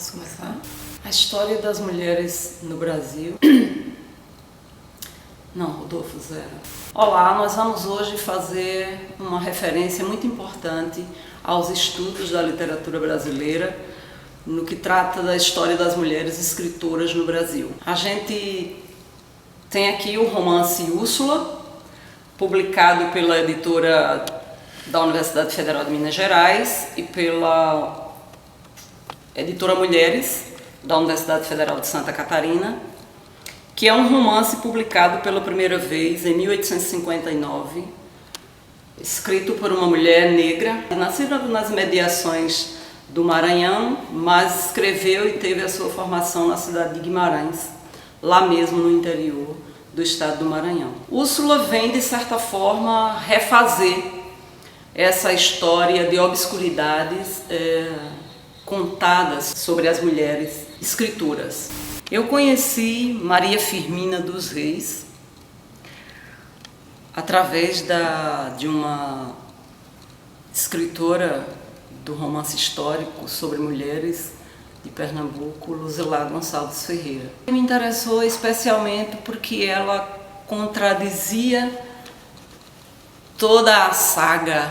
Posso começar? A história das mulheres no Brasil. Não, Rodolfo, zero. Olá, nós vamos hoje fazer uma referência muito importante aos estudos da literatura brasileira no que trata da história das mulheres escritoras no Brasil. A gente tem aqui o romance Úrsula, publicado pela editora da Universidade Federal de Minas Gerais e pela editora Mulheres, da Universidade Federal de Santa Catarina, que é um romance publicado pela primeira vez em 1859, escrito por uma mulher negra, nascida nas mediações do Maranhão, mas escreveu e teve a sua formação na cidade de Guimarães, lá mesmo no interior do estado do Maranhão. Úrsula vem, de certa forma, refazer essa história de obscuridades contadas sobre as mulheres escritoras. Eu conheci Maria Firmina dos Reis através de uma escritora do romance histórico sobre mulheres de Pernambuco, Luzilá Gonçalves Ferreira. Me interessou especialmente porque ela contradizia toda a saga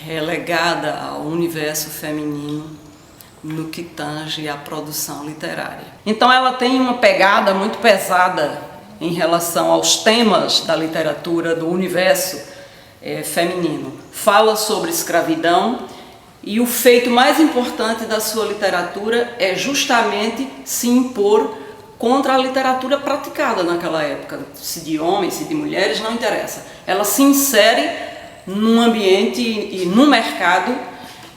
relegada ao universo feminino no que tange à produção literária. Então ela tem uma pegada muito pesada em relação aos temas da literatura do universo feminino. Fala sobre escravidão e o feito mais importante da sua literatura é justamente se impor contra a literatura praticada naquela época, se de homens, se de mulheres, não interessa. Ela se insere num ambiente e num mercado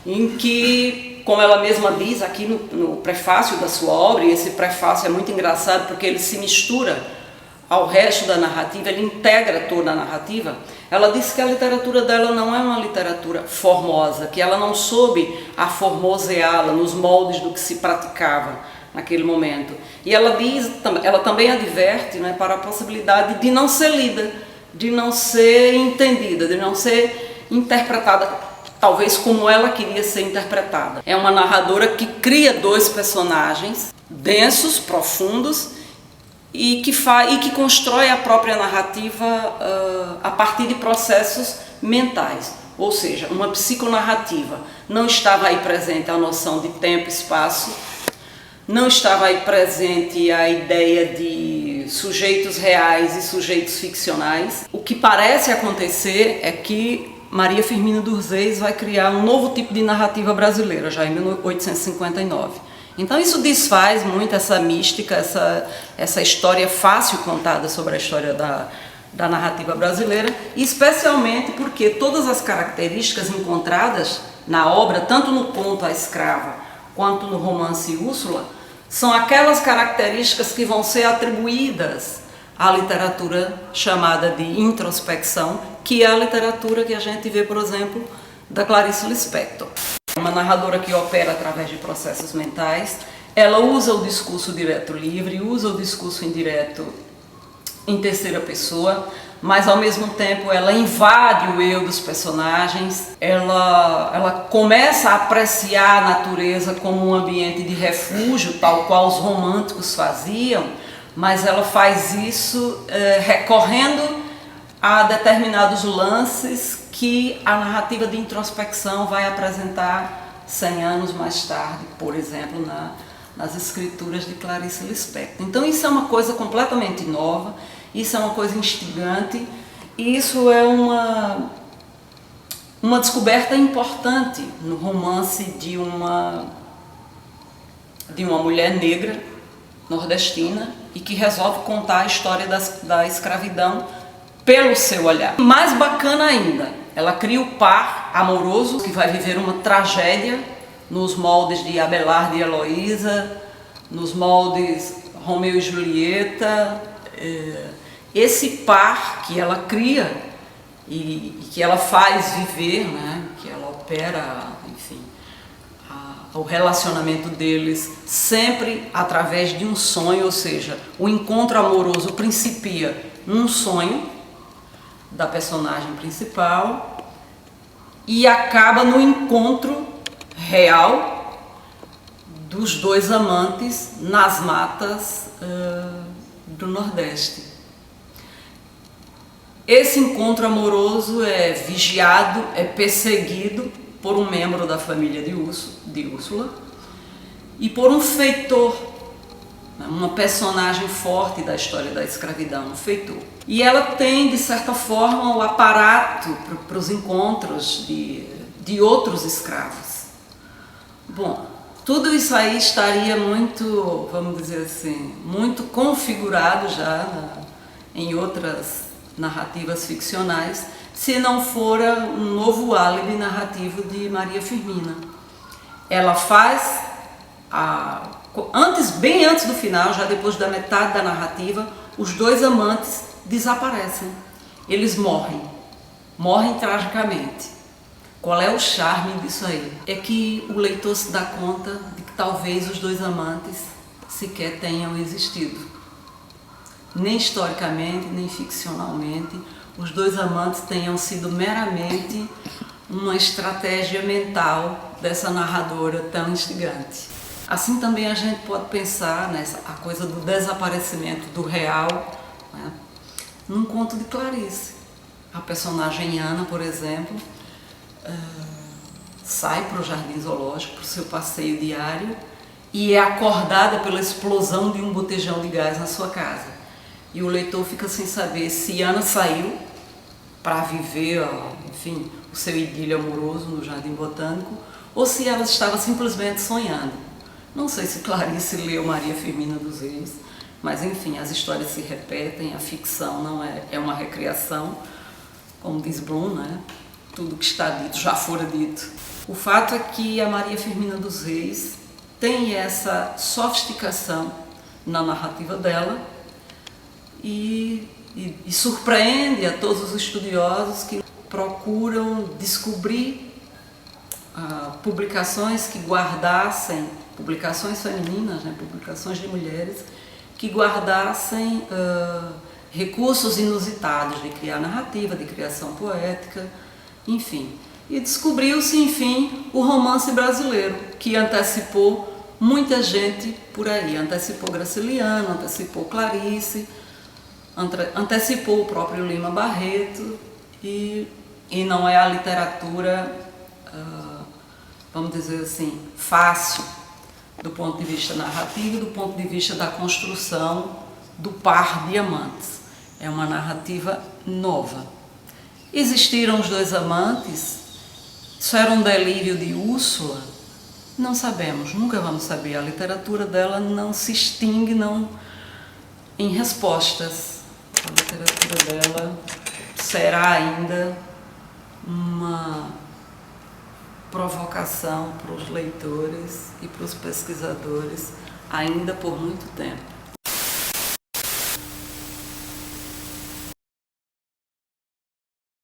em que, como ela mesma diz aqui no prefácio da sua obra, e esse prefácio é muito engraçado porque ele se mistura ao resto da narrativa, ele integra toda a narrativa. Ela diz que a literatura dela não é uma literatura formosa, que ela não soube aformoseá-la nos moldes do que se praticava naquele momento. E ela também adverte, né, para a possibilidade de não ser lida, de não ser entendida, de não ser interpretada, talvez como ela queria ser interpretada. É uma narradora que cria dois personagens densos, profundos, e que constrói a própria narrativa a partir de processos mentais, ou seja, uma psiconarrativa. Não estava aí presente a noção de tempo e espaço, não estava aí presente a ideia de sujeitos reais e sujeitos ficcionais. O que parece acontecer é que Maria Firmina dos Reis vai criar um novo tipo de narrativa brasileira, já em 1859. Então isso desfaz muito essa mística, essa história fácil contada sobre a história da narrativa brasileira, especialmente porque todas as características encontradas na obra, tanto no Conto à Escrava quanto no romance Úrsula, são aquelas características que vão ser atribuídas à literatura chamada de introspecção, que é a literatura que a gente vê, por exemplo, da Clarice Lispector. Uma narradora que opera através de processos mentais. Ela usa o discurso direto livre, usa o discurso indireto em terceira pessoa, mas ao mesmo tempo ela invade o eu dos personagens, ela começa a apreciar a natureza como um ambiente de refúgio, tal qual os românticos faziam, mas ela faz isso recorrendo a determinados lances que a narrativa de introspecção vai apresentar 100 anos mais tarde, por exemplo, nas escrituras de Clarice Lispector. Então isso é uma coisa completamente nova, isso é uma coisa instigante, e isso é uma descoberta importante no romance de uma mulher negra, nordestina, e que resolve contar a história da escravidão pelo seu olhar. Mais bacana ainda, ela cria o par amoroso que vai viver uma tragédia nos moldes de Abelardo e Heloísa, nos moldes Romeu e Julieta. Esse par que ela cria e que ela faz viver, né, que ela opera, enfim, o relacionamento deles sempre através de um sonho, ou seja, o encontro amoroso principia num sonho da personagem principal e acaba no encontro real dos dois amantes nas matas do Nordeste. Esse encontro amoroso é vigiado, é perseguido por um membro da família de Úrsula e por um feitor, uma personagem forte da história da escravidão, um feitor. E ela tem, de certa forma, o aparato para os encontros de outros escravos. Bom, tudo isso aí estaria muito, vamos dizer assim, muito configurado já em outras narrativas ficcionais, se não fora um novo álibi narrativo de Maria Firmina. Ela faz, bem antes do final, já depois da metade da narrativa, os dois amantes desaparecem. Eles morrem tragicamente. Qual é o charme disso aí? É que o leitor se dá conta de que talvez os dois amantes sequer tenham existido. Nem historicamente, nem ficcionalmente, os dois amantes tenham sido meramente uma estratégia mental dessa narradora tão instigante. Assim também a gente pode pensar a coisa do desaparecimento do real, né, num conto de Clarice. A personagem Ana, por exemplo, sai para o jardim zoológico, para o seu passeio diário, e é acordada pela explosão de um botijão de gás na sua casa. E o leitor fica sem saber se Ana saiu para viver, enfim, o seu idílio amoroso no jardim botânico, ou se ela estava simplesmente sonhando. Não sei se Clarice leu Maria Firmina dos Reis, mas enfim, as histórias se repetem, a ficção não é uma recriação, como diz Bloom, né? Tudo que está dito já fora dito. O fato é que a Maria Firmina dos Reis tem essa sofisticação na narrativa dela e surpreende a todos os estudiosos que procuram descobrir publicações que guardassem, publicações femininas, né, publicações de mulheres, que guardassem recursos inusitados de criar narrativa, de criação poética, enfim. E descobriu-se, enfim, o romance brasileiro, que antecipou muita gente por aí. Antecipou Graciliano, antecipou Clarice, antecipou o próprio Lima Barreto, e não é a literatura, vamos dizer assim, fácil do ponto de vista narrativo e do ponto de vista da construção do par de amantes. É uma narrativa nova. Existiram os dois amantes? Isso era um delírio de Úrsula? Não sabemos, nunca vamos saber. A literatura dela não se extingue em respostas. A literatura dela será ainda uma provocação para os leitores e para os pesquisadores ainda por muito tempo.